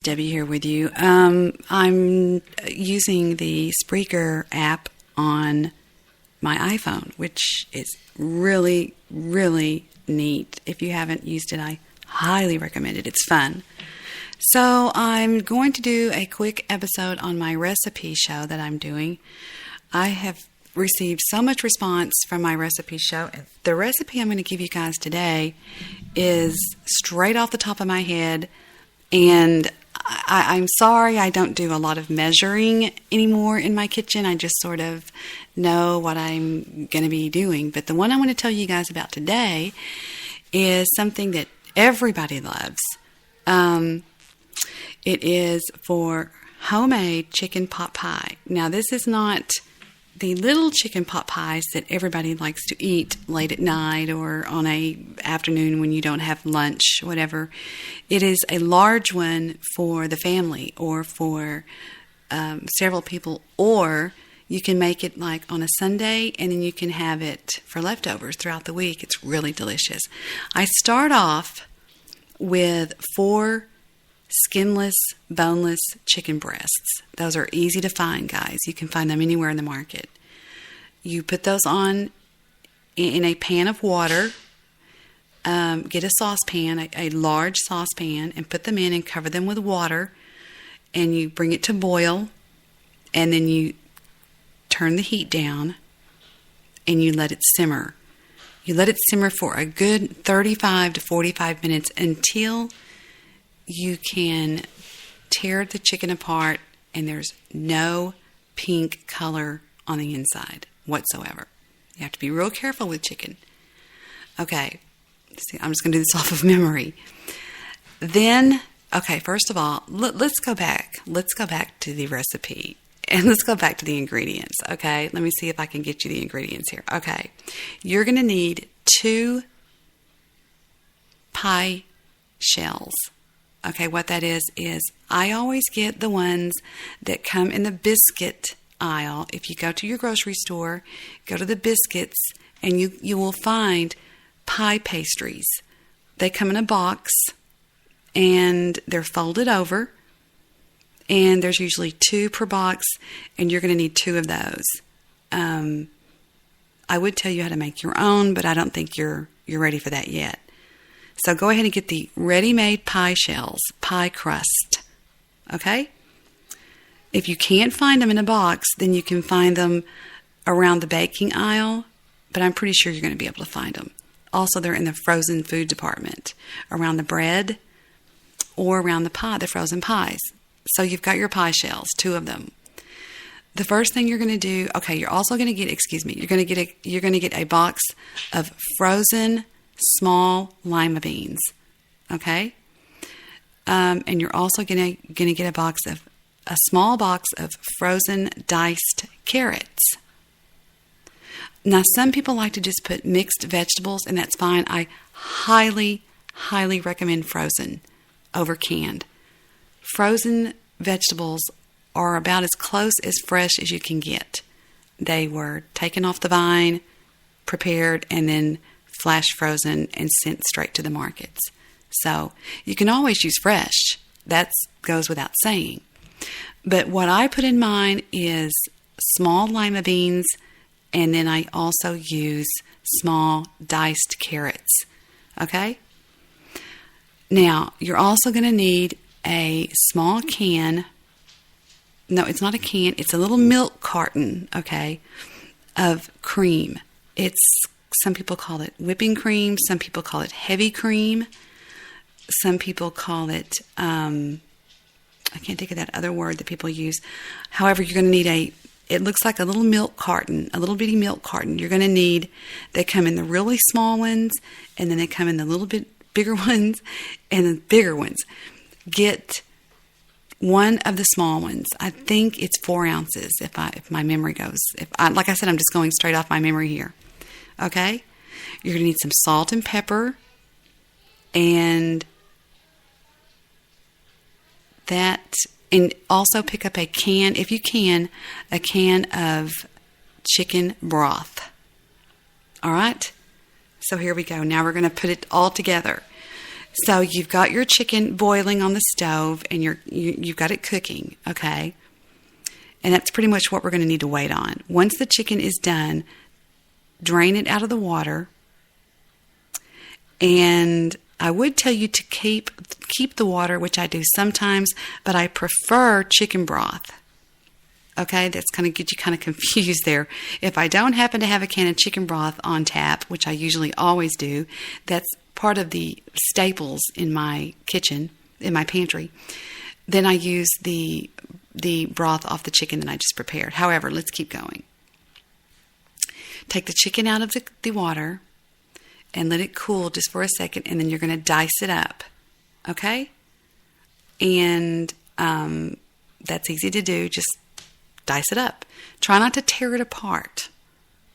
Debbie here with you. I'm using the Spreaker app on my iPhone, which is really, really neat. If you haven't used it, I highly recommend it. It's fun. So I'm going to do a quick episode on my recipe show that I'm doing. I have received so much response from my recipe show. The recipe I'm going to give you guys today is straight off the top of my head, and I'm sorry I don't do a lot of measuring anymore in my kitchen. I just sort of know what I'm going to be doing. But the one I want to tell you guys about today is something that everybody loves. It is for homemade chicken pot pie. Now, this is not the little chicken pot pies that everybody likes to eat late at night or on a afternoon when you don't have lunch, whatever. It is a large one for the family or for several people, or you can make it like on a Sunday and then you can have it for leftovers throughout the week. It's really delicious. I start off with 4 skinless, boneless chicken breasts. Those are easy to find, guys. You can find them anywhere in the market. You put those on in a pan of water. Get a saucepan, a large saucepan, and put them in and cover them with water. And you bring it to boil, and then you turn the heat down, and you let it simmer. You let it simmer for a good 35 to 45 minutes until you can tear the chicken apart and there's no pink color on the inside whatsoever. You have to be real careful with chicken. Okay, see, I'm just going to do this off of memory. Then, okay, first of all, let's go back. Let's go back to the recipe and let's go back to the ingredients, okay? Let me see if I can get you the ingredients here. Okay, you're going to need 2 pie shells. Okay, what that is I always get the ones that come in the biscuit aisle. If you go to your grocery store, go to the biscuits, and you will find pie pastries. They come in a box, and they're folded over, and there's usually 2 per box, and you're going to need 2 of those. I would tell you how to make your own, but I don't think you're ready for that yet. So go ahead and get the ready-made pie shells, pie crust, okay? If you can't find them in a box, then you can find them around the baking aisle, but I'm pretty sure you're going to be able to find them. Also, they're in the frozen food department, around the bread or around the frozen pies. So you've got your pie shells, 2 of them. The first thing you're going to do, okay, you're also going to get, you're going to get a box of frozen small lima beans, okay? And you're also going to get a small box of frozen diced carrots. Now, some people like to just put mixed vegetables, and that's fine. I highly, highly recommend frozen over canned. Frozen vegetables are about as close as fresh as you can get. They were taken off the vine, prepared, and then flash frozen and sent straight to the markets. So you can always use fresh. That goes without saying. But what I put in mine is small lima beans, and then I also use small diced carrots. Okay? Now, you're also going to need a small can. No, it's not a can. It's a little milk carton, okay, of cream. Some people call it whipping cream. Some people call it heavy cream. Some people call it, I can't think of that other word that people use. However, you're going to need it looks like a little milk carton, a little bitty milk carton. You're going to need, they come in the really small ones, and then they come in the little bit bigger ones, and the bigger ones. Get one of the small ones. I think it's 4 ounces if my memory goes. Like I said, I'm just going straight off my memory here. Okay? You're going to need some salt and pepper, and also pick up a can, if you can, a can of chicken broth. All right? So here we go. Now we're going to put it all together. So you've got your chicken boiling on the stove, and you've got it cooking, okay? And that's pretty much what we're going to need to wait on. Once the chicken is done, drain it out of the water. And I would tell you to keep the water, which I do sometimes, but I prefer chicken broth. Okay, that's going to get you kind of confused there. If I don't happen to have a can of chicken broth on tap, which I usually always do, that's part of the staples in my kitchen, in my pantry, then I use the broth off the chicken that I just prepared. However, let's keep going. Take the chicken out of the water and let it cool just for a second, and then you're going to dice it up, okay? And that's easy to do. Just dice it up. Try not to tear it apart.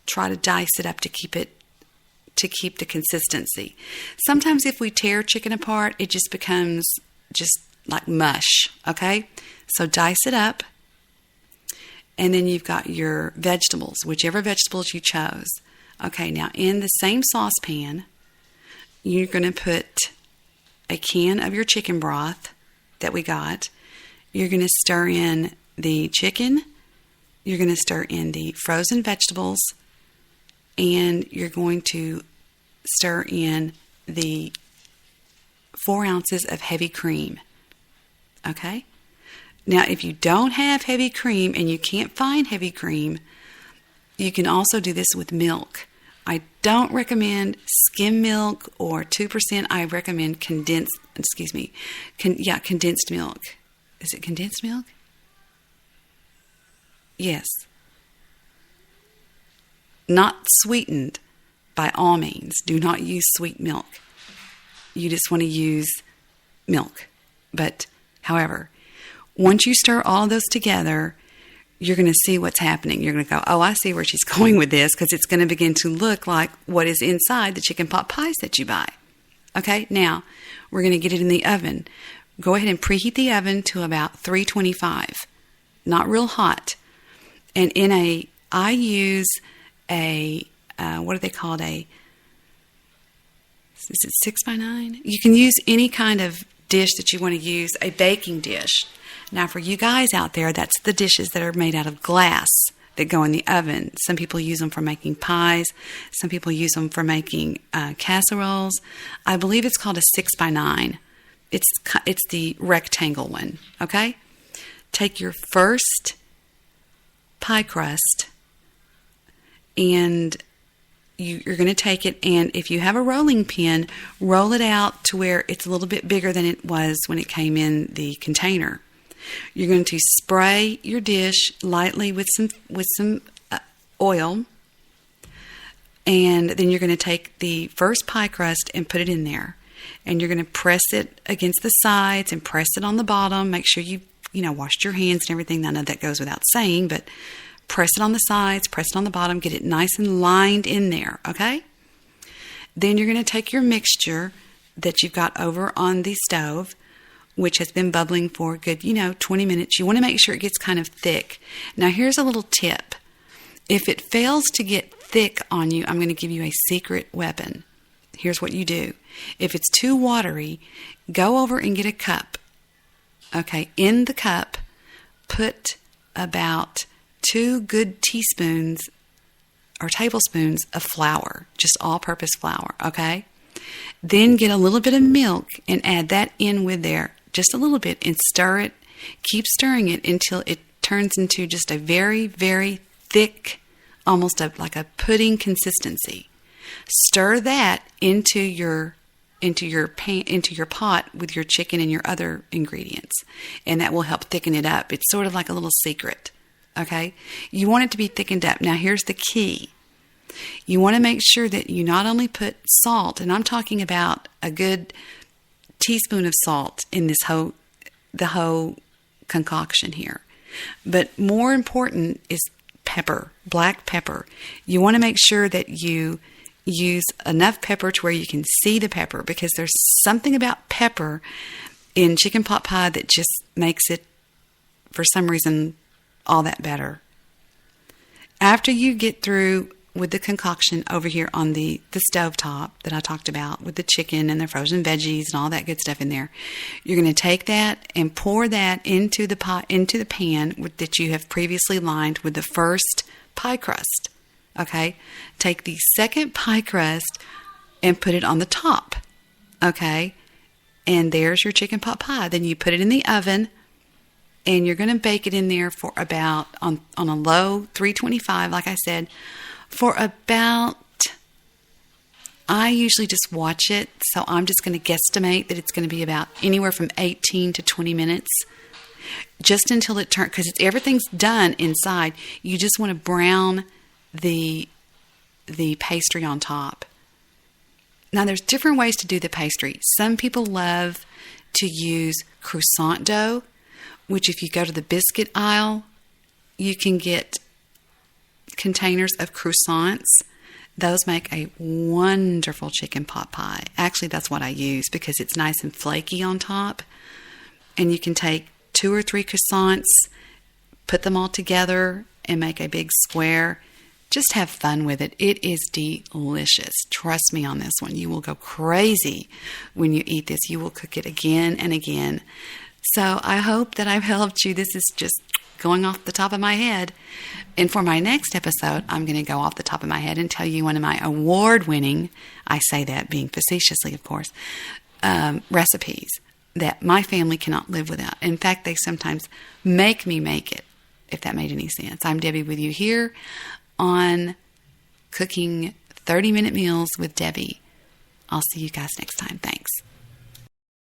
Try to dice it up to keep the consistency. Sometimes if we tear chicken apart, it just becomes just like mush, okay? So dice it up, and then you've got your vegetables, whichever vegetables you chose. Okay, now in the same saucepan, you're going to put a can of your chicken broth that we got. You're going to stir in the chicken. You're going to stir in the frozen vegetables. And you're going to stir in the 4 ounces of heavy cream. Okay? Now, if you don't have heavy cream and you can't find heavy cream, you can also do this with milk. I don't recommend skim milk or 2%. I recommend condensed milk. Is it condensed milk? Yes. Not sweetened by all means. Do not use sweet milk. You just want to use milk. But, however, once you stir all of those together, you're going to see what's happening. You're going to go, oh, I see where she's going with this, because it's going to begin to look like what is inside the chicken pot pies that you buy. Okay, now we're going to get it in the oven. Go ahead and preheat the oven to about 325, not real hot. And I use what are they called? Is it 6x9? You can use any kind of dish that you want to use, a baking dish. Now, for you guys out there, that's the dishes that are made out of glass that go in the oven. Some people use them for making pies. Some people use them for making casseroles. I believe it's called a 6x9. It's the rectangle one, okay? Take your first pie crust, and you're going to take it, and if you have a rolling pin, roll it out to where it's a little bit bigger than it was when it came in the container. You're going to spray your dish lightly with some oil, and then you're going to take the first pie crust and put it in there, and you're going to press it against the sides and press it on the bottom. Make sure you washed your hands and everything. I know that goes without saying, but press it on the sides, press it on the bottom, get it nice and lined in there, okay? Then you're going to take your mixture that you've got over on the stove, which has been bubbling for a good, 20 minutes. You want to make sure it gets kind of thick. Now, here's a little tip. If it fails to get thick on you, I'm going to give you a secret weapon. Here's what you do. If it's too watery, go over and get a cup. Okay, in the cup, put about 2 good teaspoons or tablespoons of flour, just all-purpose flour, okay? Then get a little bit of milk and add that in with there, just a little bit, and stir it. Keep stirring it until it turns into just a very, very thick, almost like a pudding consistency. Stir that into your pot with your chicken and your other ingredients, and that will help thicken it up. It's sort of like a little secret. Okay? You want it to be thickened up. Now, here's the key. You want to make sure that you not only put salt, and I'm talking about a good teaspoon of salt in the whole concoction here, but more important is pepper, black pepper. You want to make sure that you use enough pepper to where you can see the pepper, because there's something about pepper in chicken pot pie that just makes it, for some reason, all that better. After you get through with the concoction over here on the stove top that I talked about with the chicken and the frozen veggies and all that good stuff in there. You're going to take that and pour that into the pan that you have previously lined with the first pie crust. Okay? Take the second pie crust and put it on the top. Okay? And there's your chicken pot pie. Then you put it in the oven, and you're going to bake it in there for about, on a low 325, like I said, for about, I usually just watch it, so I'm just going to guesstimate that it's going to be about anywhere from 18 to 20 minutes, just until it turns, because everything's done inside. You just want to brown the pastry on top. Now, there's different ways to do the pastry. Some people love to use croissant dough, which if you go to the biscuit aisle, you can get containers of croissants. Those make a wonderful chicken pot pie. Actually, that's what I use because it's nice and flaky on top. And you can take 2 or 3 croissants, put them all together, and make a big square. Just have fun with it. It is delicious. Trust me on this one. You will go crazy when you eat this. You will cook it again and again. So I hope that I've helped you. This is just going off the top of my head. And for my next episode, I'm going to go off the top of my head and tell you one of my award-winning, I say that being facetiously, of course, recipes that my family cannot live without. In fact, they sometimes make me make it, if that made any sense. I'm Debbie with you here on Cooking 30-Minute Meals with Debbie. I'll see you guys next time. Thanks.